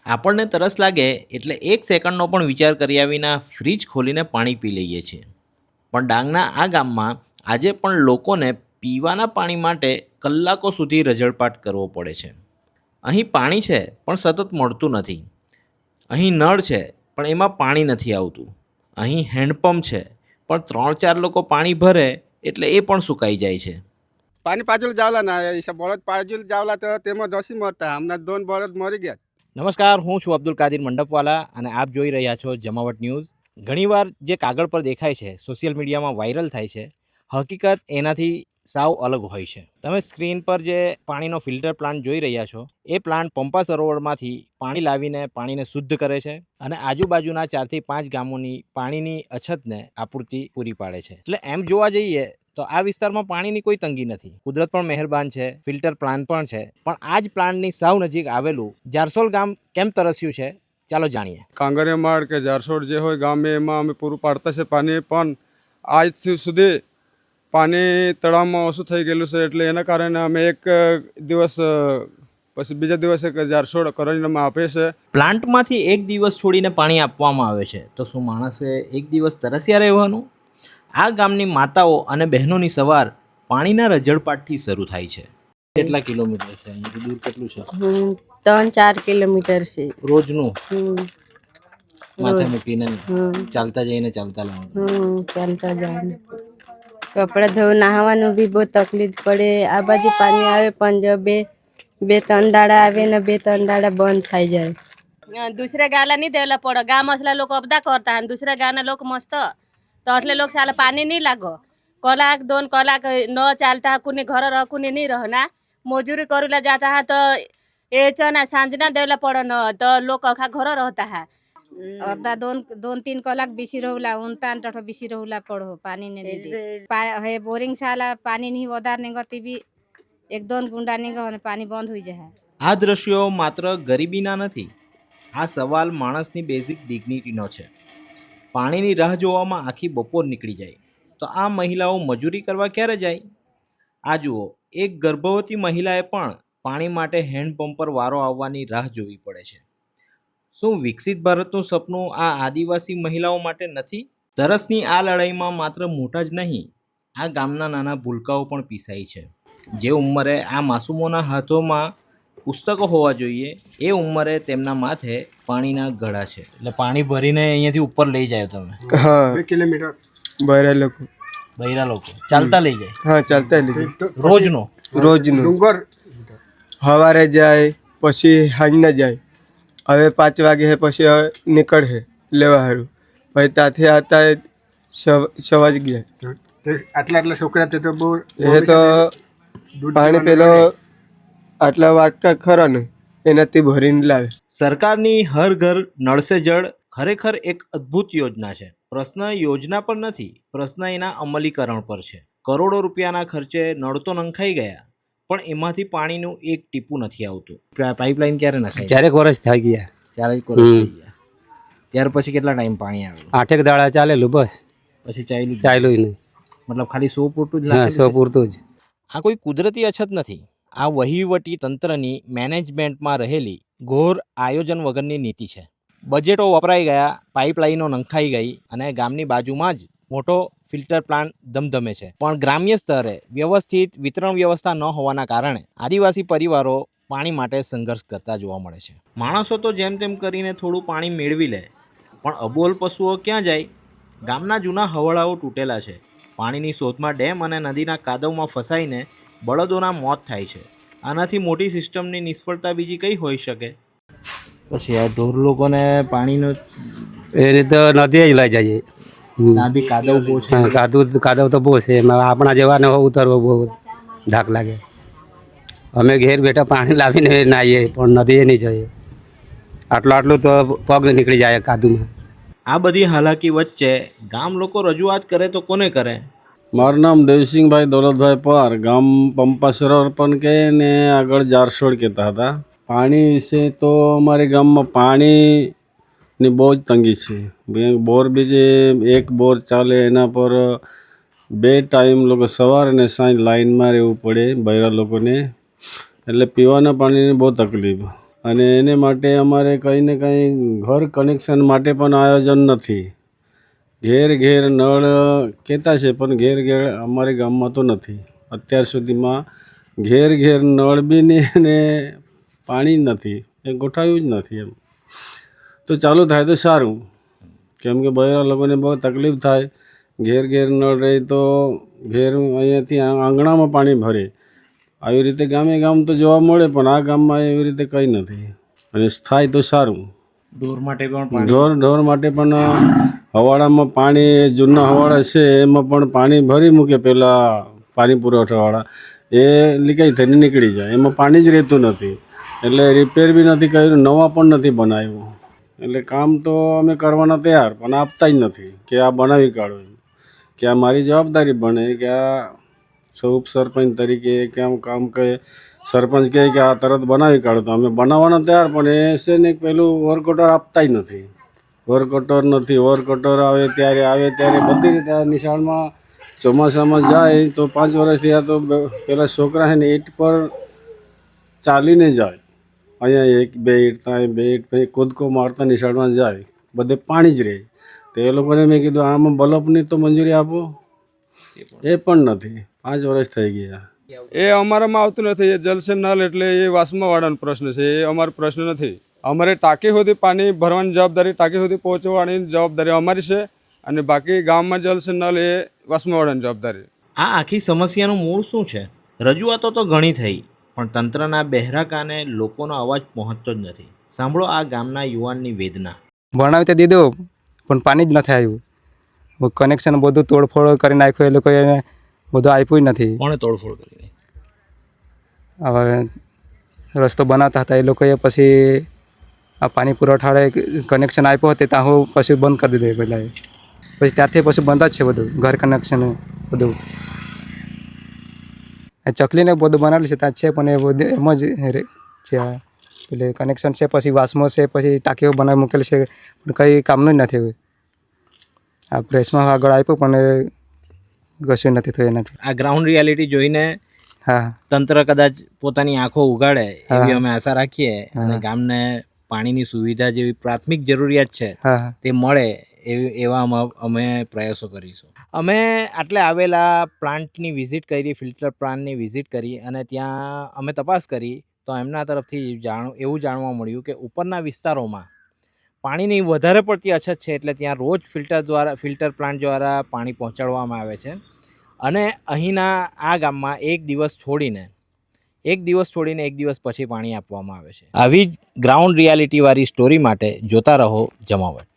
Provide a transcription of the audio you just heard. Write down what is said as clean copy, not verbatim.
આપણને તરસ લાગે એટલે 1 સેકન્ડનો પણ વિચાર કર્યા વિના ફ્રીજ ખોલીને પાણી પી લઈએ છીએ, પણ ડાંગના આ ગામમાં આજે પણ લોકોને પીવાના પાણી માટે કલાકો સુધી રઝળપાટ કરવો પડે છે. અહીં પાણી છે પણ સતત મળતું નથી. અહીં નળ છે પણ એમાં પાણી નથી આવતું. અહીં હેન્ડપંપ છે પણ 3-4 લોકો પાણી ભરે એટલે એ પણ સુકાઈ જાય છે. पाणी पाजूला जावला ना बळद पाजूला जावला तर તેમાં નથી મરતા. હમણાં 2 બળદ મરી ગયા. નમસ્કાર, હું છું અબ્દુલ કાદિર મંડપવાલા અને આપ જોઈ રહ્યા છો જમાવટ ન્યૂઝ. ઘણીવાર જે કાગળ પર દેખાય છે, સોશિયલ મીડિયામાં વાયરલ થાય છે, હકીકત એનાથી સાવ અલગ હોય છે. તમે સ્ક્રીન પર જે પાણીનો ફિલ્ટર પ્લાન્ટ જોઈ રહ્યા છો, એ પ્લાન્ટ પંપા સરોવરમાંથી પાણી લાવીને પાણીને શુદ્ધ કરે છે અને આજુબાજુના 4 થી 5 ગામોની પાણીની અછતને આપૂર્તિ પૂરી પાડે છે. એટલે એમ જોવા જઈએ તો આ વિસ્તારમાં પાણીની કોઈ તંગી નથી. કુદરત પણ મહેરબાન છે, ફિલ્ટર પ્લાન્ટ પણ છે. પણ આ જ પ્લાન્ટની સાવ નજીક આવેલું જારસોલ ગામ કેમ તરસ્યું છે, ચાલો જાણીએ. કાંગરિયામાળ કે જારસોડ જે હોય ગામે એમાં અમે પૂરું પાડતા છે પાણી, પણ આજ સુધી પાણી તળાવમાં ઓછું થઈ ગયેલું છે. એટલે એના કારણે અમે એક દિવસ પછી બીજા દિવસે જારસોડ કરંજમાં આપે છે. પ્લાન્ટમાંથી 1 દિવસ છોડીને પાણી આપવામાં આવે છે, તો શું માણસે 1 દિવસ તરસ્યા રહેવાનું? આ ગામની માતાઓ અને બહેનોની સવાર પાણીના રઝળપાટથી શરૂ થાય છે. કેટલા કિલોમીટર છે? અહીંથી દૂર કેટલું છે? 3-4 કિલોમીટર છે રોજનું માથે રોજ. મૂકીને ચાલતા જઈને ચાલતા લાવવાનું. ચાલતા જવાનું. કપડાં ધોવા નહાવાનું બી બહુ તકલીફ પડે. આ બાજુ પાણી આવે પણ જો બે 3 દાડા આવે ને 2-3 દાડા બંધ થઈ જાય. दुसऱ्या गावाला नाही द्यायला पडत. गाव असला लोक अपदा करतात आणि दुसऱ्या गावाना लोक मस्त तर अटले लोक साला पाणी नाही लाग. कलाक 2 कलाक न चालता कुणी घर रह कुणी नाही रहना. मजुरी करूला जाता हा तर याच्या ना सांजना द्यायला पडन तर लोक अखा घर रहता हा. अर्धा 2-3 कलाक बेसी रहुला उनतान टठो बेसी रहुला पड़ो पानी ने दीदी हे बोरिंग साला पानी नहीं वधार नहीं करती भी 1-2 गुंडा नहीं गो पानी बंद हुई जाए. આ દ્રશ્યો માત્ર ગરીબીના નથી, આ સવાલ માણસની બેઝિક ડિગ્નિટીનો છે. પાણીની રાહ જોવામાં આખી બપોર નીકળી જાય તો આ મહિલાઓ મજૂરી કરવા ક્યારે જાય? આ જુઓ, એક ગર્ભવતી મહિલાએ પણ પાણી માટે હેન્ડપંપ પર વારો આવવાની રાહ જોવી પડે છે. શું વિકસિત ભારતનું સપનું આ આદિવાસી મહિલાઓ માટે નથી? તરસની આ લડાઈમાં માત્ર મોટા જ નહીં, આ ગામના નાના ભૂલકાઓ પણ પીસાય છે. જે ઉંમરે આ માસૂમોના હાથોમાં પુસ્તકો હોવા જોઈએ એ ઉંમરે તેમના માથે પાણીના ગળા છે. એટલે પાણી ભરીને અહીંયાથી ઉપર લઈ જાય તમે? હા, 2 કિલોમીટર બૈરા લોકો ચાલતા લઈ જાય? હા, ચાલતા લઈ જાય. રોજનું ડુંગર સવારે જાય પછી સાંજના જાય. હવે 5 વાગે પછી નીકળે લેવા હારું. પછી ત્યાંથી આવતા 6 વાગી ગયા. આટલા છોકરા તો બહુ એ તો પાણી પેલો આટલા વાટકા ખરા ને એનાથી ભરીને લાવે. સરકારની હર ઘર નળ સે જળ ખરેખર એક અદ્ભુત યોજના છે. પ્રશ્ન યોજના પર નથી, પ્રશ્ન એના અમલીકરણ પર છે. કરોડો રૂપિયાના ખર્ચે નળ તો નંખાઈ ગયા, પણ એમાંથી પાણીનું એક ટીપું નથી આવતું. પાઇપલાઇન ક્યારે નખાય? 4 વર્ષ થઈ ગયા. 4 વર્ષ થઈ ગયા. ત્યાર પછી કેટલા ટાઈમ પાણી આવેલું? 8 દાડા ચાલેલું, બસ પછી ચાલ્યું નહીં. મતલબ ખાલી 100 પૂરતું જ? હા, 100 પૂરતું જ. આ કોઈ કુદરતી અછત નથી, આ વહીવટી તંત્રની મેનેજમેન્ટમાં રહેલી ઘોર આયોજન વગરની નીતિ છે. બજેટો વપરાઈ ગયા, પાઇપલાઇનો નંખાઈ ગઈ અને ગામની બાજુમાં જ મોટો ફિલ્ટર પ્લાન્ટ ધમધમે છે. પણ ગ્રામ્ય સ્તરે વ્યવસ્થિત વિતરણ વ્યવસ્થા ન હોવાના કારણે આદિવાસી પરિવારો પાણી માટે સંઘર્ષ કરતા જોવા મળે છે. માણસો તો જેમ તેમ કરીને થોડું પાણી મેળવી લે, પણ અબોલ પશુઓ ક્યાં જાય? ગામના જૂના હવાડાઓ તૂટેલા છે. પાણીની શોધમાં ડેમ અને નદીના કાદવમાં ફસાઈને બળદોના મોત થાય છે. આનાથી મોટી સિસ્ટમની નિષ્ફળતા બીજી કઈ હોઈ શકે? પછી આ ઢોર લોકોને પાણીનો એ રીતે નદી જ લઈ જઈએ. ત્યાં બી કાદવ બહુ છે. કાદવ તો બહુ છે, એમાં આપણા જેવાને ઉતરવો બહુ ધાક લાગે. અમે ઘેર બેઠા પાણી લાવીને નાહીએ પણ નદીએ નહીં જઈએ. આટલું તો પગ નીકળી જાય કાદુમાં. આ બધી હાલાકી વચ્ચે ગામ લોકો રજૂઆત કરે તો કોને કરે? મારું નામ દેવસિંહભાઈ દોલતભાઈ પર, ગામ પંપા સરોવર પણ કહે ને આગળ જારસોડ કહેતા હતા. પાણી વિશે તો અમારે ગામમાં પાણીની બહુ જ તંગી છે. બોર બીજે એક બોર ચાલે એના પર 2 ટાઈમ લોકો સવાર અને સાંજ લાઈનમાં રહેવું પડે બૈરા લોકોને. એટલે પીવાના પાણીની બહુ તકલીફ. અને એને માટે અમારે કંઈ ને કંઈ ઘર કનેક્શન માટે પણ આયોજન નથી. ઘેર ઘેર નળ કહેતા છે પણ ઘેર ઘેર અમારે ગામમાં તો નથી. અત્યાર સુધીમાં ઘેર ઘેર નળ બી નહીં ને પાણી નથી, એ ગોઠવાયું જ નથી. એમ તો ચાલુ થાય તો સારું, કેમ કે બહેરા લોકોને બહુ તકલીફ થાય. ઘેર ઘેર નળ રહે તો ઘેર અહીંયાથી આંગણામાં પાણી ભરે. આવી રીતે ગામે ગામ તો જોવા મળે પણ આ ગામમાં એવી રીતે કંઈ નથી, અને થાય તો સારું. ઢોર માટે પણ ઢોર માટે પણ હવાડામાં પાણી, જૂના હવાડા છે એમાં પણ પાણી ભરી મૂકે પહેલાં પાણી પુરવઠાવાળા, એ લીકાઈ થઈને નીકળી જાય, એમાં પાણી જ રહેતું નથી. એટલે રિપેર બી નથી કર્યું, નવા પણ નથી બનાવ્યું. એટલે કામ તો અમે કરવાના તૈયાર પણ આપતા જ નથી કે આ બનાવી કાઢો, કે આ મારી જવાબદારી બને, કે આ ઉપસરપંચ તરીકે કેમ કામ કહે, સરપંચ કહે કે આ તરત બનાવી કાઢો, તો અમે બનાવવાના તૈયાર પણ એ છે ને પેલું વર્કઓટર આપતા જ નથી. વર્કઓટર નથી, વર્કઓટર આવે ત્યારે બધી રીતે આ નિશાળમાં ચોમાસામાં જાય તો 5 વર્ષથી આ તો પેલા છોકરા છે ને ઈંટ પર ચાલીને જાય, અહીંયા 1-2 ઈંટ થાય, 2 ઈંટ પછી કૂદકો મારતા નિશાળમાં જાય, બધે પાણી જ રહે. તો એ લોકોને મેં કીધું આમાં બલ્બની તો મંજૂરી આપો, એ પણ નથી. 5 વર્ષ થઈ ગયા. એ અમારામાં આવતું નથી. એ જલ સે નલ એટલે એ વાસમાવાળાનો પ્રશ્ન છે, એ અમારો પ્રશ્ન નથી. અમારે ટાંકી સુધી પાણી ભરવાની જવાબદારી, ટાંકી સુધી પહોંચવાની જવાબદારી અમારી છે, અને બાકી ગામમાં જલ સે નલ એ વાસમાવાળાની જવાબદારી. આ આખી સમસ્યાનું મૂળ શું છે? રજૂઆતો તો ઘણી થઈ પણ તંત્રના બહેરા કાને લોકોનો અવાજ પહોંચતો જ નથી. સાંભળો આ ગામના યુવાનની વેદના. ભણાવી તો દીધું પણ પાણી જ નથી આવ્યું. કનેક્શન બધું તોડફોડ કરી નાખ્યું, એ લોકોએ બધું આપ્યું જ નથી. કોણે તોડફોડ કરી? હવે રસ્તો બનાવતા હતા એ લોકોએ, પછી આ પાણી પુરવઠાવાળાએ કનેક્શન આપ્યો હતો ત્યાં હું પછી બંધ કરી દીધું પહેલાં. પછી ત્યારથી પછી બંધ જ છે બધું, ઘર કનેક્શન બધું. ચકલીને બધું બનાવેલું છે ત્યાં છે પણ એ બધું એમ જ છે. એટલે કનેક્શન છે, પછી વાસમો છે, પછી ટાંકીઓ બનાવી મૂકેલી છે પણ કંઈ કામનું જ નથી. આ પ્રેસમાં આગળ આપ્યું પણ એ કશું નથી થયું એનાથી. આ ગ્રાઉન્ડ રિયાલિટી જોઈને હા, તંત્ર કદાચ પોતાની આંખો ઉગાડે એવી અમે આશા રાખીએ, અને ગામને પાણીની સુવિધા જેવી પ્રાથમિક જરૂરિયાત છે હા, તે મળે એવા અમે પ્રયાસો કરીશું. અમે આટલે આવેલા પ્લાન્ટની વિઝિટ કરી, ફિલ્ટર પ્લાન્ટની વિઝિટ કરી, અને ત્યાં અમે તપાસ કરી તો એમના તરફથી એવું જાણવા મળ્યું કે ઉપરના વિસ્તારોમાં પાણીની વધારે પડતી અછત છે, એટલે ત્યાં રોજ ફિલ્ટર પ્લાન્ટ દ્વારા પાણી પહોંચાડવામાં આવે છે, અને અહીંના આ ગામમાં એક દિવસ છોડીને એક દિવસ પછી પાણી આપવામાં આવે છે. આવી જ ગ્રાઉન્ડ રિયાલિટીવાળી સ્ટોરી માટે જોતા રહો જમાવટ.